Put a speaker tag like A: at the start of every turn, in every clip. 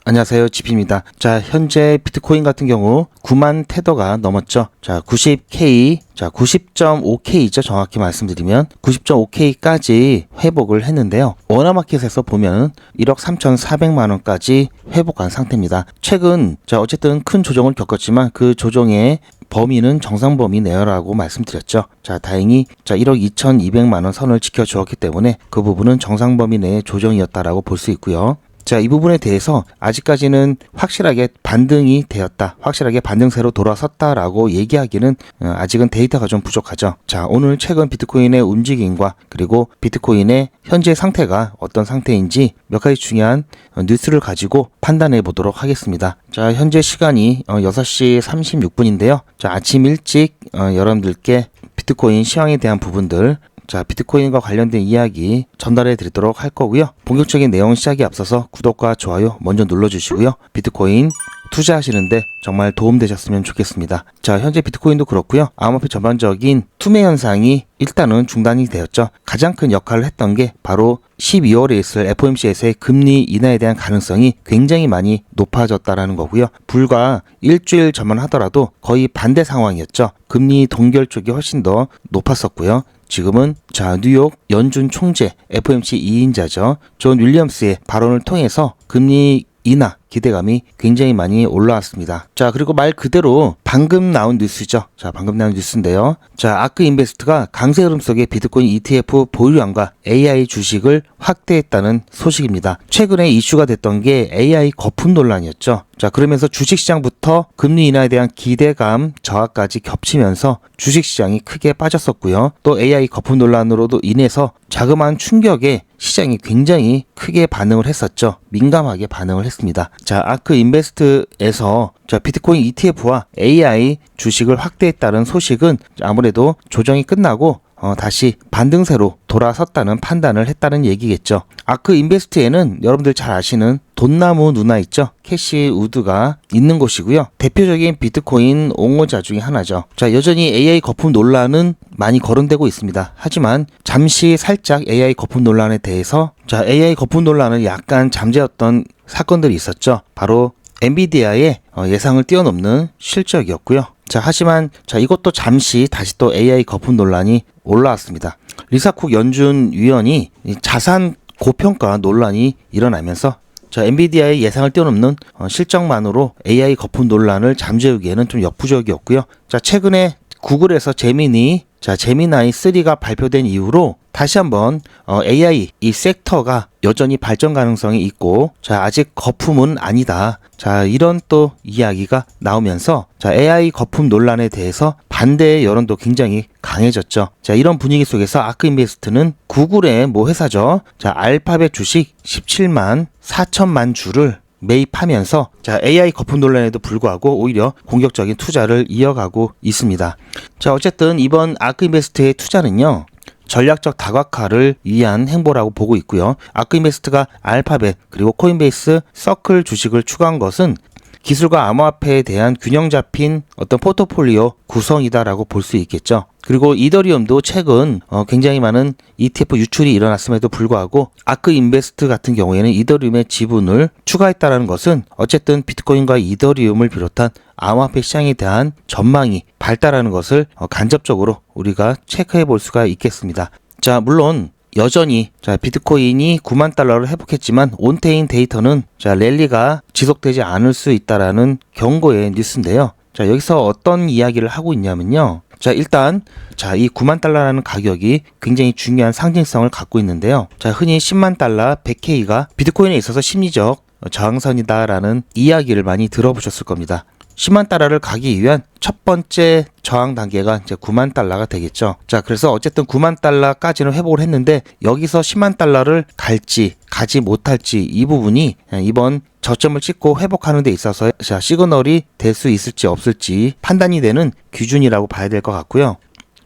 A: 안녕하세요, GP입니다. 자, 현재 비트코인 같은 경우 9만 테더가 넘었죠. 자, 90K, 자, 90.5K죠. 정확히 말씀드리면 90.5K까지 회복을 했는데요. 워너마켓에서 보면 1억 3,400만 원까지 회복한 상태입니다. 최근 자, 어쨌든 큰 조정을 겪었지만 그 조정의 범위는 정상 범위 내라고 말씀드렸죠. 자, 다행히 자 1억 2,200만 원 선을 지켜주었기 때문에 그 부분은 정상 범위 내의 조정이었다라고 볼 수 있고요. 자, 이 부분에 대해서 아직까지는 확실하게 반등이 되었다, 확실하게 반등세로 돌아섰다라고 얘기하기는 아직은 데이터가 좀 부족하죠. 자, 오늘 최근 비트코인의 움직임과 그리고 비트코인의 현재 상태가 어떤 상태인지 몇 가지 중요한 뉴스를 가지고 판단해 보도록 하겠습니다. 자, 현재 시간이 6시 36분인데요. 자, 아침 일찍 여러분들께 비트코인 시황에 대한 부분들, 자, 비트코인과 관련된 이야기 전달해 드리도록 할 거고요. 본격적인 내용 시작에 앞서서 구독과 좋아요 먼저 눌러주시고요. 비트코인 투자하시는데 정말 도움되셨으면 좋겠습니다. 자, 현재 비트코인도 그렇고요. 암호화폐 전반적인 투매 현상이 일단은 중단이 되었죠. 가장 큰 역할을 했던 게 바로 12월에 있을 FOMC에서의 금리 인하에 대한 가능성이 굉장히 많이 높아졌다라는 거고요. 불과 일주일 전만 하더라도 거의 반대 상황이었죠. 금리 동결 쪽이 훨씬 더 높았었고요. 지금은 자, 뉴욕 연준 총재 FOMC 2인자죠. 존 윌리엄스의 발언을 통해서 금리 인하 기대감이 굉장히 많이 올라왔습니다. 자, 그리고 말 그대로 방금 나온 뉴스죠. 자, 방금 나온 뉴스인데요. 자, 아크 인베스트가 강세 흐름 속에 비트코인 ETF 보유량과 AI 주식을 확대했다는 소식입니다. 최근에 이슈가 됐던 게 AI 거품 논란이었죠. 자, 그러면서 주식시장부터 금리 인하에 대한 기대감 저하까지 겹치면서 주식시장이 크게 빠졌었고요. 또 AI 거품 논란으로도 인해서 자그마한 충격에 시장이 굉장히 크게 반응을 했었죠. 민감하게 반응을 했습니다. 자, 아크 인베스트에서 자, 비트코인 ETF와 AI 주식을 확대했다는 소식은 아무래도 조정이 끝나고 다시 반등세로 돌아섰다는 판단을 했다는 얘기겠죠. 아크 인베스트에는 여러분들 잘 아시는 돈나무 누나 있죠? 캐시 우드가 있는 곳이고요. 대표적인 비트코인 옹호자 중에 하나죠. 자, 여전히 AI 거품 논란은 많이 거론되고 있습니다. 하지만 잠시 살짝 AI 거품 논란에 대해서 자, AI 거품 논란을 약간 잠재웠던 사건들이 있었죠. 바로 엔비디아의 예상을 뛰어넘는 실적이었고요. 자, 하지만 자, 이것도 잠시 다시 또 AI 거품 논란이 올라왔습니다. 리사쿡 연준 위원이 자산 고평가 논란이 일어나면서 자, 엔비디아의 예상을 뛰어넘는 실적만으로 AI 거품 논란을 잠재우기에는 좀 역부족이었고요. 자, 최근에 구글에서 제미나이 3가 발표된 이후로 다시 한번 AI 이 섹터가 여전히 발전 가능성이 있고 자, 아직 거품은 아니다. 자, 이런 또 이야기가 나오면서 자, AI 거품 논란에 대해서 반대의 여론도 굉장히 강해졌죠. 자, 이런 분위기 속에서 아크 인베스트는 구글의 모 회사죠. 자, 알파벳 주식 17만 4천만 주를 매입하면서 자, AI 거품 논란에도 불구하고 오히려 공격적인 투자를 이어가고 있습니다. 자, 어쨌든 이번 아크 인베스트의 투자는요, 전략적 다각화를 위한 행보라고 보고 있고요. 아크 인베스트가 알파벳 그리고 코인베이스, 서클 주식을 추가한 것은 기술과 암호화폐에 대한 균형 잡힌 어떤 포트폴리오 구성이다라고 볼 수 있겠죠. 그리고 이더리움도 최근 굉장히 많은 ETF 유출이 일어났음에도 불구하고 아크 인베스트 같은 경우에는 이더리움의 지분을 추가했다라는 것은 어쨌든 비트코인과 이더리움을 비롯한 암호화폐 시장에 대한 전망이 밝다라는 것을 간접적으로 우리가 체크해 볼 수가 있겠습니다. 자, 물론 여전히 자, 비트코인이 9만 달러를 회복했지만 온테인 데이터는 자, 랠리가 지속되지 않을 수 있다라는 경고의 뉴스인데요. 자, 여기서 어떤 이야기를 하고 있냐면요. 자, 일단 자, 이 9만 달러라는 가격이 굉장히 중요한 상징성을 갖고 있는데요. 자, 흔히 10만 달러 100K가 비트코인에 있어서 심리적 저항선이다라는 이야기를 많이 들어보셨을 겁니다. 10만 달러를 가기 위한 첫 번째 저항 단계가 이제 9만 달러가 되겠죠. 자, 그래서 어쨌든 9만 달러까지는 회복을 했는데 여기서 10만 달러를 갈지 가지 못할지 이 부분이 이번 저점을 찍고 회복하는 데 있어서 자, 시그널이 될 수 있을지 없을지 판단이 되는 기준이라고 봐야 될 것 같고요.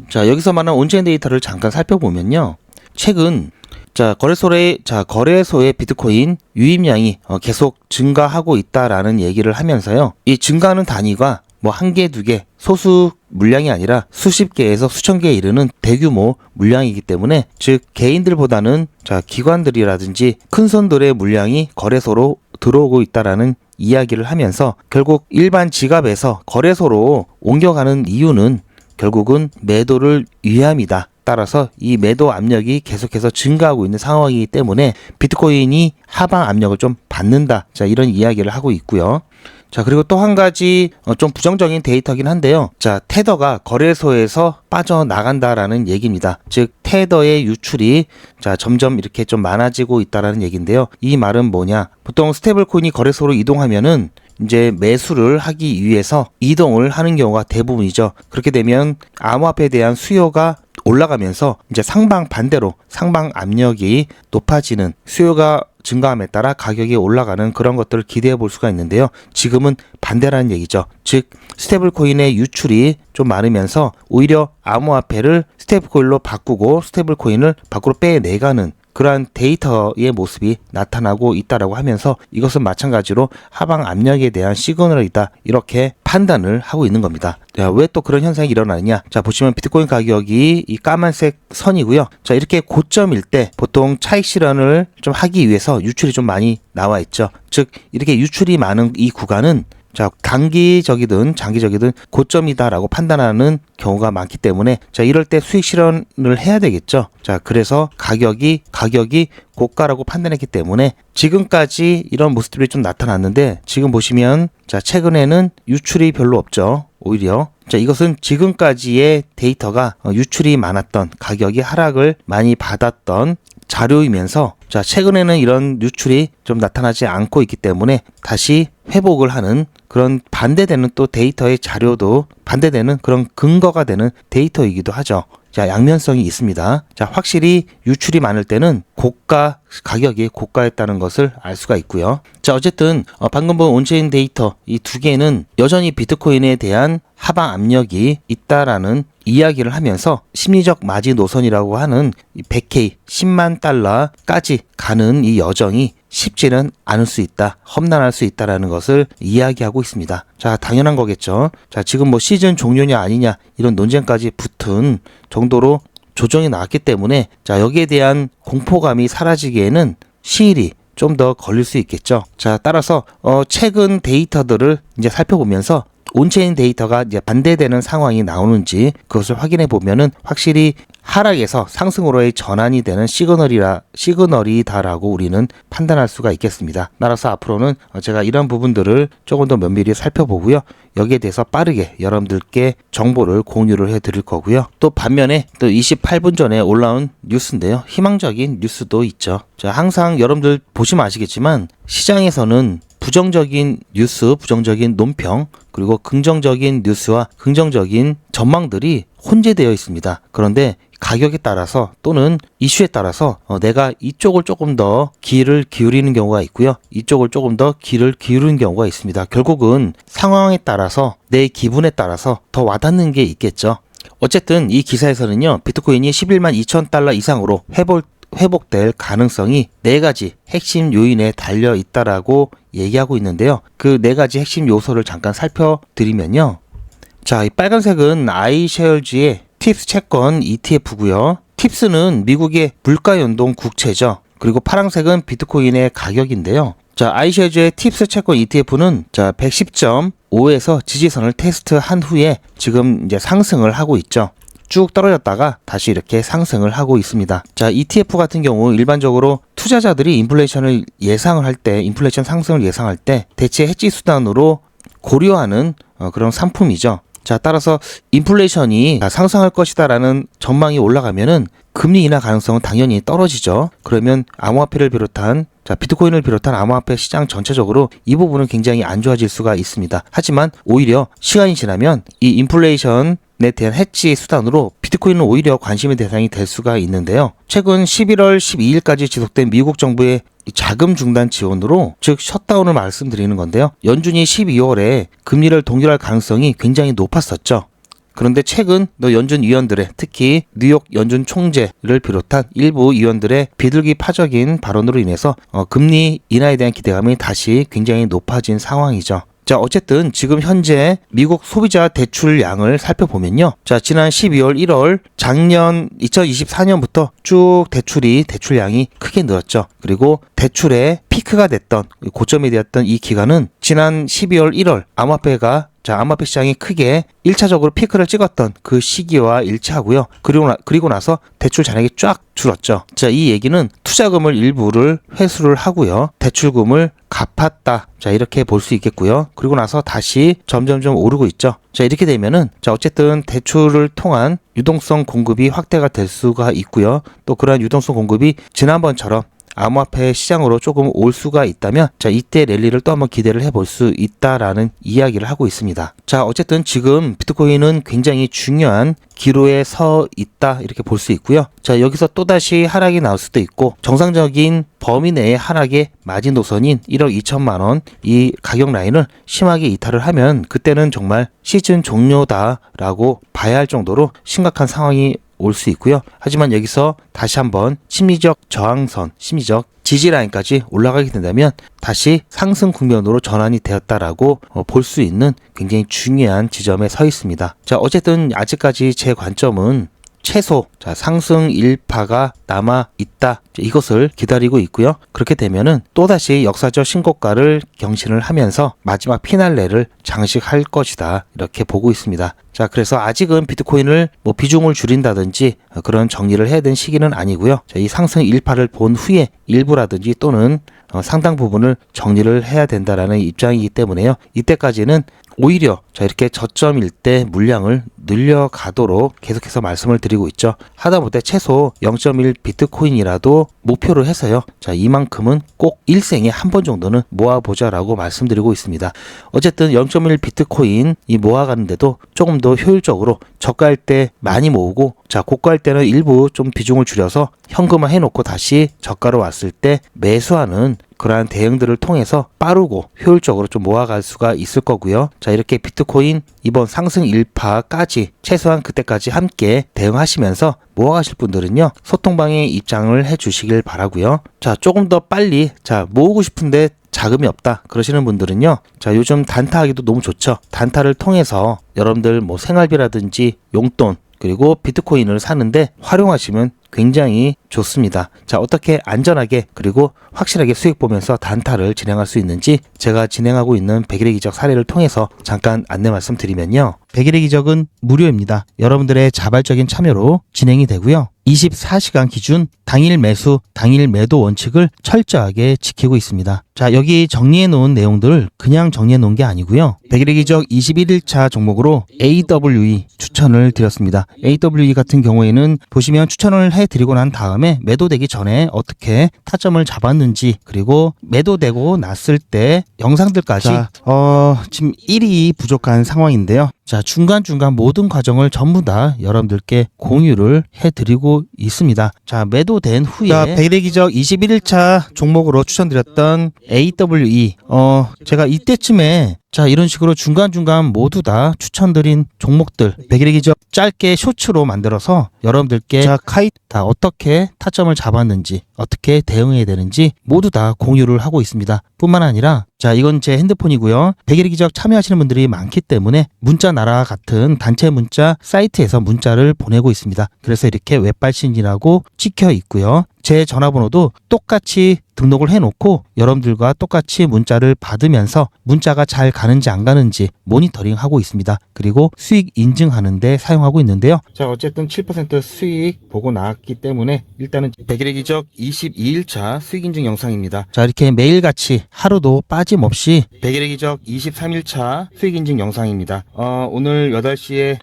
A: 자, 여기서 말하는 온체인 데이터를 잠깐 살펴보면요. 최근 자, 거래소의 비트코인 유입량이 계속 증가하고 있다라는 얘기를 하면서요. 이 증가하는 단위가 뭐 한 개, 두 개, 소수 물량이 아니라 수십 개에서 수천 개에 이르는 대규모 물량이기 때문에 즉 개인들보다는 자, 기관들이라든지 큰 손들의 물량이 거래소로 들어오고 있다라는 이야기를 하면서 결국 일반 지갑에서 거래소로 옮겨가는 이유는 결국은 매도를 위함이다. 따라서 이 매도 압력이 계속해서 증가하고 있는 상황이기 때문에 비트코인이 하방 압력을 좀 받는다. 자, 이런 이야기를 하고 있고요. 자, 그리고 또 한 가지 좀 부정적인 데이터긴 한데요. 자, 테더가 거래소에서 빠져나간다라는 얘기입니다. 즉 테더의 유출이 자, 점점 이렇게 좀 많아지고 있다라는 얘기인데요. 이 말은 뭐냐? 보통 스테이블 코인이 거래소로 이동하면은 이제 매수를 하기 위해서 이동을 하는 경우가 대부분이죠. 그렇게 되면 암호화폐에 대한 수요가 올라가면서 이제 상방 반대로 상방 압력이 높아지는, 수요가 증가함에 따라 가격이 올라가는 그런 것들을 기대해 볼 수가 있는데요. 지금은 반대라는 얘기죠. 즉 스테이블 코인의 유출이 좀 많으면서 오히려 암호화폐를 스테이블 코인로 바꾸고 스테이블 코인을 밖으로 빼내가는 그러한 데이터의 모습이 나타나고 있다라고 하면서 이것은 마찬가지로 하방 압력에 대한 시그널이다, 이렇게 판단을 하고 있는 겁니다. 왜 또 그런 현상이 일어나느냐? 자, 보시면 비트코인 가격이 이 까만색 선이고요. 자, 이렇게 고점일 때 보통 차익 실현을 좀 하기 위해서 유출이 좀 많이 나와 있죠. 즉 이렇게 유출이 많은 이 구간은 자, 단기적이든 장기적이든 고점이다라고 판단하는 경우가 많기 때문에 자, 이럴 때 수익 실현을 해야 되겠죠. 자, 그래서 가격이 고가라고 판단했기 때문에 지금까지 이런 모습들이 좀 나타났는데, 지금 보시면 자, 최근에는 유출이 별로 없죠. 오히려 자, 이것은 지금까지의 데이터가 유출이 많았던, 가격이 하락을 많이 받았던 자료이면서 자, 최근에는 이런 유출이 좀 나타나지 않고 있기 때문에 다시 회복을 하는 그런 반대되는 또 데이터의 자료도 반대되는 그런 근거가 되는 데이터이기도 하죠. 자, 양면성이 있습니다. 자, 확실히 유출이 많을 때는 가격이 고가였다는 것을 알 수가 있고요. 자, 어쨌든 방금 본 온체인 데이터 이 두 개는 여전히 비트코인에 대한 하방 압력이 있다라는 이야기를 하면서 심리적 마지노선이라고 하는 100K 10만 달러까지 가는 이 여정이 쉽지는 않을 수 있다, 험난할 수 있다라는 것을 이야기하고 있습니다. 자, 당연한 거겠죠. 자, 지금 뭐 시즌 종료냐 아니냐 이런 논쟁까지 붙은 정도로 조정이 나왔기 때문에 자, 여기에 대한 공포감이 사라지기에는 시일이 좀 더 걸릴 수 있겠죠. 자, 따라서 최근 데이터들을 이제 살펴보면서 온체인 데이터가 이제 반대되는 상황이 나오는지 그것을 확인해 보면은 확실히 하락에서 상승으로의 전환이 되는 시그널이다라고 우리는 판단할 수가 있겠습니다. 따라서 앞으로는 제가 이런 부분들을 조금 더 면밀히 살펴보고요. 여기에 대해서 빠르게 여러분들께 정보를 공유를 해 드릴 거고요. 또 반면에 또 28분 전에 올라온 뉴스인데요. 희망적인 뉴스도 있죠. 자, 항상 여러분들 보시면 아시겠지만 시장에서는 부정적인 뉴스, 부정적인 논평, 그리고 긍정적인 뉴스와 긍정적인 전망들이 혼재되어 있습니다. 그런데 가격에 따라서 또는 이슈에 따라서 내가 이쪽을 조금 더 귀를 기울이는 경우가 있고요. 이쪽을 조금 더 귀를 기울이는 경우가 있습니다. 결국은 상황에 따라서 내 기분에 따라서 더 와닿는 게 있겠죠. 어쨌든 이 기사에서는요. 비트코인이 11만 2천 달러 이상으로 회복될 가능성이 4가지 핵심 요인에 달려 있다라고 얘기하고 있는데요. 그 4가지 핵심 요소를 잠깐 살펴드리면요. 자, 이 빨간색은 iShares의 팁스 채권 ETF고요. 팁스는 미국의 물가 연동 국채죠. 그리고 파란색은 비트코인의 가격인데요. 자, iShares의 팁스 채권 ETF는 자, 110.5에서 지지선을 테스트한 후에 지금 이제 상승을 하고 있죠. 쭉 떨어졌다가 다시 이렇게 상승을 하고 있습니다. 자, ETF 같은 경우 일반적으로 투자자들이 인플레이션을 예상을 할 때, 인플레이션 상승을 예상할 때 대체 해지 수단으로 고려하는 그런 상품이죠. 자, 따라서 인플레이션이 상승할 것이다라는 전망이 올라가면은 금리 인하 가능성은 당연히 떨어지죠. 그러면 암호화폐를 비롯한 비트코인을 비롯한 암호화폐 시장 전체적으로 이 부분은 굉장히 안 좋아질 수가 있습니다. 하지만 오히려 시간이 지나면 이 인플레이션에 대한 해지 수단으로 비트코인은 오히려 관심의 대상이 될 수가 있는데요. 최근 11월 12일까지 지속된 미국 정부의 자금 중단 지원으로, 즉 셧다운을 말씀드리는 건데요. 연준이 12월에 금리를 동결할 가능성이 굉장히 높았었죠. 그런데 최근 연준 위원들의, 특히 뉴욕 연준 총재를 비롯한 일부 위원들의 비둘기파적인 발언으로 인해서 금리 인하에 대한 기대감이 다시 굉장히 높아진 상황이죠. 자, 어쨌든 지금 현재 미국 소비자 대출량을 살펴보면요. 자, 지난 12월, 1월, 작년 2024년부터 쭉 대출량이 크게 늘었죠. 그리고 대출의 피크가 됐던 고점이 되었던 이 기간은 지난 12월 1월 암호화폐가 암호화폐 시장이 크게 1차적으로 피크를 찍었던 그 시기와 일치하고요. 그리고 나서 대출 잔액이 쫙 줄었죠. 이 얘기는 투자금을 일부를 회수를 하고요. 대출금을 갚았다. 이렇게 볼 수 있겠고요. 그리고 나서 다시 점점점 오르고 있죠. 이렇게 되면은 어쨌든 대출을 통한 유동성 공급이 확대가 될 수가 있고요. 또 그러한 유동성 공급이 지난번처럼 암호화폐 시장으로 조금 올 수가 있다면 이때 랠리를 또 한번 기대를 해볼 수 있다라는 이야기를 하고 있습니다. 어쨌든 지금 비트코인은 굉장히 중요한 기로에 서 있다 이렇게 볼 수 있고요. 여기서 또다시 하락이 나올 수도 있고 정상적인 범위 내의 하락의 마지노선인 1억 2천만 원 이 가격 라인을 심하게 이탈을 하면 그때는 정말 시즌 종료다라고 봐야 할 정도로 심각한 상황이 올 수 있고요. 하지만 여기서 다시 한번 심리적 저항선, 심리적 지지라인까지 올라가게 된다면 다시 상승 국면으로 전환이 되었다라고 볼 수 있는 굉장히 중요한 지점에 서 있습니다. 어쨌든 아직까지 제 관점은 최소 상승 일파가 남아 있다. 이것을 기다리고 있고요. 그렇게 되면은 또다시 역사적 신고가를 경신을 하면서 마지막 피날레를 장식할 것이다. 이렇게 보고 있습니다. 그래서 아직은 비트코인을 비중을 줄인다든지 그런 정리를 해야 되는 시기는 아니고요. 이 상승 일파를 본 후에 일부라든지 또는 상당 부분을 정리를 해야 된다라는 입장이기 때문에요. 이때까지는 오히려 이렇게 저점일 때 물량을 늘려가도록 계속해서 말씀을 드리고 있죠. 하다못해 최소 0.1 비트코인이라도 목표로 해서요. 이만큼은 꼭 일생에 한 번 정도는 모아보자라고 말씀드리고 있습니다. 어쨌든 0.1 비트코인 이 모아가는데도 조금 더 효율적으로 저가일 때 많이 모으고 고가일 때는 일부 좀 비중을 줄여서 현금화 해놓고 다시 저가로 왔을 때 매수하는 그러한 대응들을 통해서 빠르고 효율적으로 좀 모아갈 수가 있을 거고요. 이렇게 비트코인 이번 상승 일파까지 최소한 그때까지 함께 대응하시면서 모아가실 분들은요. 소통방에 입장을 해주시길 바라고요. 조금 더 빨리 모으고 싶은데 자금이 없다 그러시는 분들은요. 요즘 단타하기도 너무 좋죠. 단타를 통해서 여러분들 생활비라든지 용돈 그리고 비트코인을 사는데 활용하시면 굉장히 좋습니다. 어떻게 안전하게 그리고 확실하게 수익 보면서 단타를 진행할 수 있는지 제가 진행하고 있는 100일의 기적 사례를 통해서 잠깐 안내 말씀드리면요. 100일의 기적은 무료입니다. 여러분들의 자발적인 참여로 진행이 되고요. 24시간 기준 당일 매수, 당일 매도 원칙을 철저하게 지키고 있습니다. 여기 정리해 놓은 내용들 그냥 정리해 놓은 게 아니고요. 100일의 기적 21일차 종목으로 AWE 추천을 드렸습니다. AWE 같은 경우에는 보시면 추천을 해드리고 난 다음에 매도되기 전에 어떻게 타점을 잡았는지 그리고 매도되고 났을 때 영상들까지 지금 1이 부족한 상황인데요. 중간중간 모든 과정을 전부 다 여러분들께 공유를 해드리고 있습니다. 매도된 후에 100일의 기적 21일차 종목으로 추천드렸던 AWE 제가 이때쯤에 이런 식으로 중간중간 모두 다 추천드린 종목들 100일의 기적 짧게 쇼츠로 만들어서 여러분들께 다 어떻게 타점을 잡았는지 어떻게 대응해야 되는지 모두 다 공유를 하고 있습니다. 뿐만 아니라 이건 제 핸드폰이고요. 100일의 기적 참여하시는 분들이 많기 때문에 문자나라 같은 단체 문자 사이트에서 문자를 보내고 있습니다. 그래서 이렇게 웹발신이라고 찍혀 있고요. 제 전화번호도 똑같이 등록을 해놓고 여러분들과 똑같이 문자를 받으면서 문자가 잘 가는지 안 가는지 모니터링하고 있습니다. 그리고 수익 인증하는 데 사용하고 있는데요. 어쨌든 7% 수익 보고 나왔기 때문에 일단은 100일의 기적 22일차 수익 인증 영상입니다. 이렇게 매일같이 하루도 빠짐없이 100일의 기적 23일차 수익 인증 영상입니다. 오늘 8시에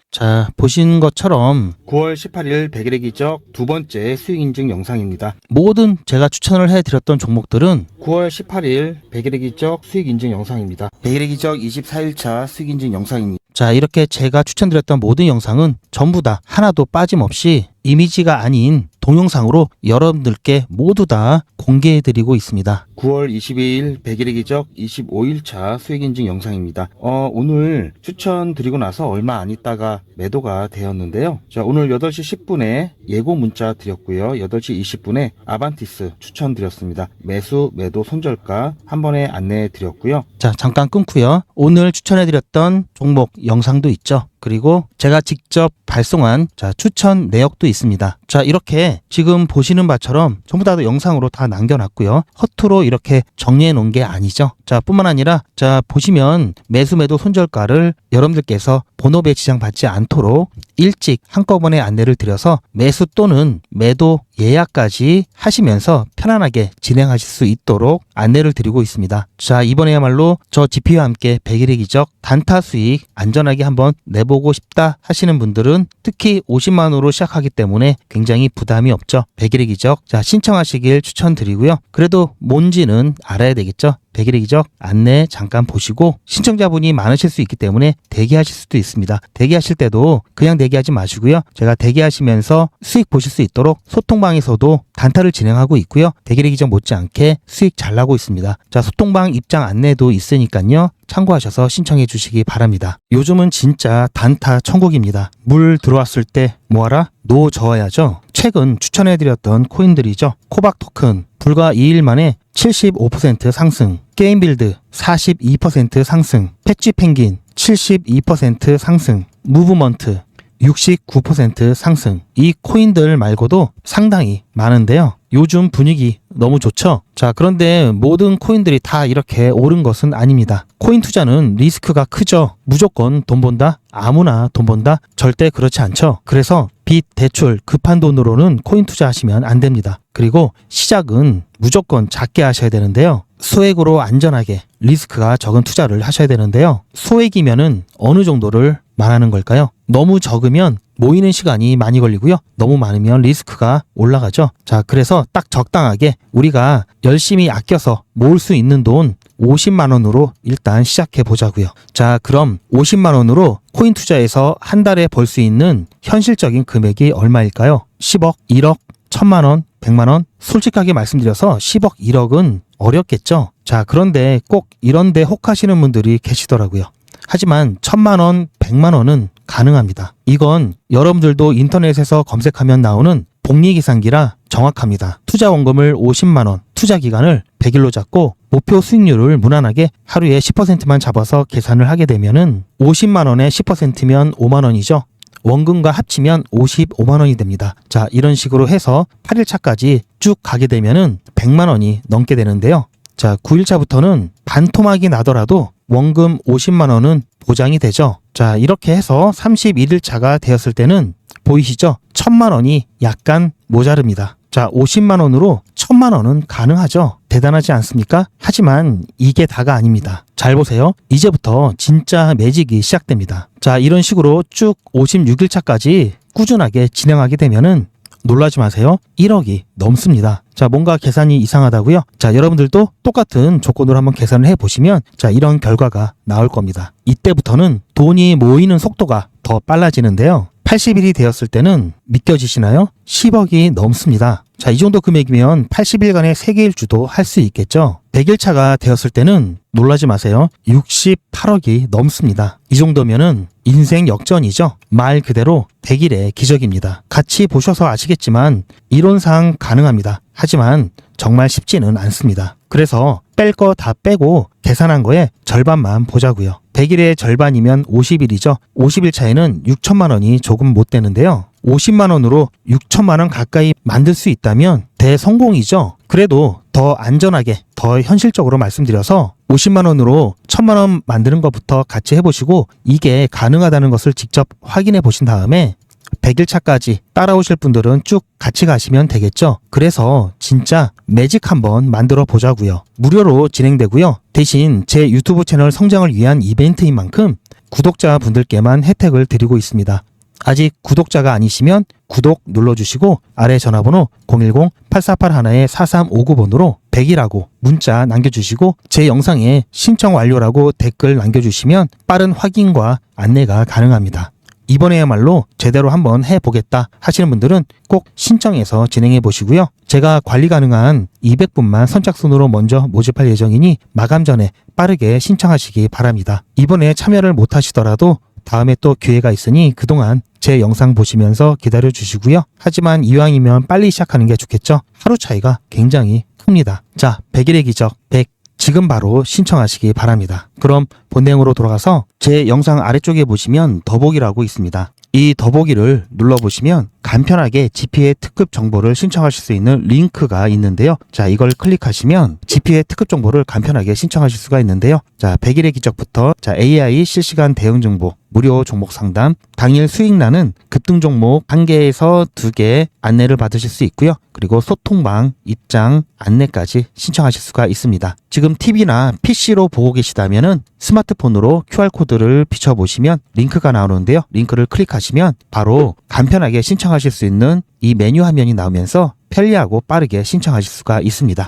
A: 보신 것처럼 9월 18일 100일의 기적 두 번째 수익 인증 영상입니다. 모든 제가 추천을 해드렸던 종목들은 9월 18일 100일의 기적 수익 인증 영상입니다. 100일의 기적 24일차 수익 인증 영상입니다. 이렇게 제가 추천드렸던 모든 영상은 전부 다 하나도 빠짐없이 이미지가 아닌 동영상으로 여러분들께 모두 다 공개해드리고 있습니다. 9월 22일 100일의 기적 25일차 수익 인증 영상입니다. 오늘 추천드리고 나서 얼마 안 있다가 매도가 되었는데요. 오늘 8시 10분에 예고 문자 드렸고요. 8시 20분에 아반티스 추천드렸습니다. 매수, 매도, 손절가 한 번에 안내해 드렸고요. 잠깐 끊고요. 오늘 추천해드렸던 종목 영상도 있죠. 그리고 제가 직접 발송한 추천 내역도 있습니다. 이렇게 지금 보시는 바처럼 전부 다 영상으로 다 남겨놨고요. 허투루 이렇게 정리해 놓은 게 아니죠. 자, 뿐만 아니라 자, 보시면 매수 매도 손절가를 여러분들께서 본업에 지장받지 않도록 일찍 한꺼번에 안내를 드려서 매수 또는 매도 예약까지 하시면서 편안하게 진행하실 수 있도록 안내를 드리고 있습니다. 자, 이번에야말로 저 GP와 함께 100일의 기적 단타 수익 안전하게 한번 내보고 싶다 하시는 분들은 특히 50만원으로 시작하기 때문에 굉장히 부담이 없죠. 100일의 기적 자, 신청하시길 추천드리고요. 그래도 뭔지는 알아야 되겠죠. 100일의 기적 안내 잠깐 보시고 신청자분이 많으실 수 있기 때문에 대기하실 수도 있습니다. 대기하실 때도 그냥 대기하지 마시고요. 제가 대기하시면서 수익 보실 수 있도록 소통방에서도 단타를 진행하고 있고요. 100일의 기적 못지않게 수익 잘 나고 있습니다. 자, 소통방 입장 안내도 있으니까요. 참고하셔서 신청해 주시기 바랍니다. 요즘은 진짜 단타 천국입니다. 물 들어왔을 때 뭐하라? 노 저어야죠. 최근 추천해드렸던 코인들이죠. 코박 토큰 불과 2일 만에 75% 상승, 게임빌드 42% 상승, 패치 펭귄 72% 상승, 무브먼트 69% 상승. 이 코인들 말고도 상당히 많은데요. 요즘 분위기 너무 좋죠? 자, 그런데 모든 코인들이 다 이렇게 오른 것은 아닙니다. 코인 투자는 리스크가 크죠. 무조건 돈 번다? 아무나 돈 번다? 절대 그렇지 않죠. 그래서 빚, 대출, 급한 돈으로는 코인 투자하시면 안 됩니다. 그리고 시작은 무조건 작게 하셔야 되는데요. 소액으로 안전하게 리스크가 적은 투자를 하셔야 되는데요. 소액이면은 어느 정도를 말하는 걸까요? 너무 적으면 모이는 시간이 많이 걸리고요. 너무 많으면 리스크가 올라가죠. 자, 그래서 딱 적당하게 우리가 열심히 아껴서 모을 수 있는 돈 50만 원으로 일단 시작해 보자고요. 자, 그럼 50만 원으로 코인 투자에서 한 달에 벌 수 있는 현실적인 금액이 얼마일까요? 10억, 1억, 1000만 원, 100만 원? 솔직하게 말씀드려서 10억, 1억은 어렵겠죠. 자, 그런데 꼭 이런데 혹하시는 분들이 계시더라고요. 하지만 1000만 원, 100만 원은 가능합니다. 이건 여러분들도 인터넷에서 검색하면 나오는 복리계산기라 정확합니다. 투자 원금을 50만 원, 투자 기간을 100일로 잡고 목표 수익률을 무난하게 하루에 10%만 잡아서 계산을 하게 되면은 50만 원에 10%면 5만 원이죠. 원금과 합치면 55만 원이 됩니다. 자, 이런 식으로 해서 8일차까지 쭉 가게 되면은 100만 원이 넘게 되는데요. 자, 9일차부터는 반토막이 나더라도 원금 50만 원은 보장이 되죠. 자, 이렇게 해서 31일차가 되었을 때는 보이시죠? 1000만 원이 약간 모자릅니다. 자, 50만 원으로 1000만 원은 가능하죠. 대단하지 않습니까? 하지만 이게 다가 아닙니다. 잘 보세요. 이제부터 진짜 매직이 시작됩니다. 자, 이런 식으로 쭉 56일차까지 꾸준하게 진행하게 되면은 놀라지 마세요. 1억이 넘습니다. 자, 뭔가 계산이 이상하다고요? 자, 여러분들도 똑같은 조건으로 한번 계산을 해보시면 자, 이런 결과가 나올 겁니다. 이때부터는 돈이 모이는 속도가 더 빨라지는데요. 80일이 되었을 때는 믿겨지시나요? 10억이 넘습니다. 자, 이 정도 금액이면 80일간의 세계일주도 할 수 있겠죠. 100일차가 되었을 때는 놀라지 마세요. 68억이 넘습니다. 이 정도면은 인생 역전이죠. 말 그대로 100일의 기적입니다. 같이 보셔서 아시겠지만 이론상 가능합니다. 하지만 정말 쉽지는 않습니다. 그래서 뺄 거 다 빼고 계산한 거에 절반만 보자고요. 100일의 절반이면 50일이죠. 50일 차에는 6천만 원이 조금 못 되는데요. 50만 원으로 6천만 원 가까이 만들 수 있다면 대성공이죠. 그래도 더 안전하게, 더 현실적으로 말씀드려서 50만 원으로 1000만 원 만드는 것부터 같이 해보시고 이게 가능하다는 것을 직접 확인해 보신 다음에 100일차까지 따라오실 분들은 쭉 같이 가시면 되겠죠. 그래서 진짜 매직 한번 만들어 보자고요. 무료로 진행되고요. 대신 제 유튜브 채널 성장을 위한 이벤트인 만큼 구독자분들께만 혜택을 드리고 있습니다. 아직 구독자가 아니시면 구독 눌러주시고 아래 전화번호 010-8481-4359번으로 100이라고 문자 남겨주시고 제 영상에 신청 완료라고 댓글 남겨주시면 빠른 확인과 안내가 가능합니다. 이번에야말로 제대로 한번 해보겠다 하시는 분들은 꼭 신청해서 진행해 보시고요. 제가 관리 가능한 200분만 선착순으로 먼저 모집할 예정이니 마감 전에 빠르게 신청하시기 바랍니다. 이번에 참여를 못 하시더라도 다음에 또 기회가 있으니 그동안 제 영상 보시면서 기다려 주시고요. 하지만 이왕이면 빨리 시작하는 게 좋겠죠. 하루 차이가 굉장히 큽니다. 자, 100일의 기적 100 지금 바로 신청하시기 바랍니다. 그럼 본 내용으로 돌아가서 제 영상 아래쪽에 보시면 더보기라고 있습니다. 이 더보기를 눌러보시면 간편하게 GPA 특급 정보를 신청하실 수 있는 링크가 있는데요. 자, 이걸 클릭하시면 GPA 특급 정보를 간편하게 신청하실 수가 있는데요. 자, 100일의 기적부터 자, AI 실시간 대응 정보, 무료 종목 상담, 당일 수익나는 급등 종목 1개에서 2개 안내를 받으실 수 있고요. 그리고 소통방, 입장, 안내까지 신청하실 수가 있습니다. 지금 TV나 PC로 보고 계시다면은 스마트폰으로 QR코드를 비춰보시면 링크가 나오는데요. 링크를 클릭하시면 바로 간편하게 신청하실 수 있는 이 메뉴 화면이 나오면서 편리하고 빠르게 신청하실 수가 있습니다.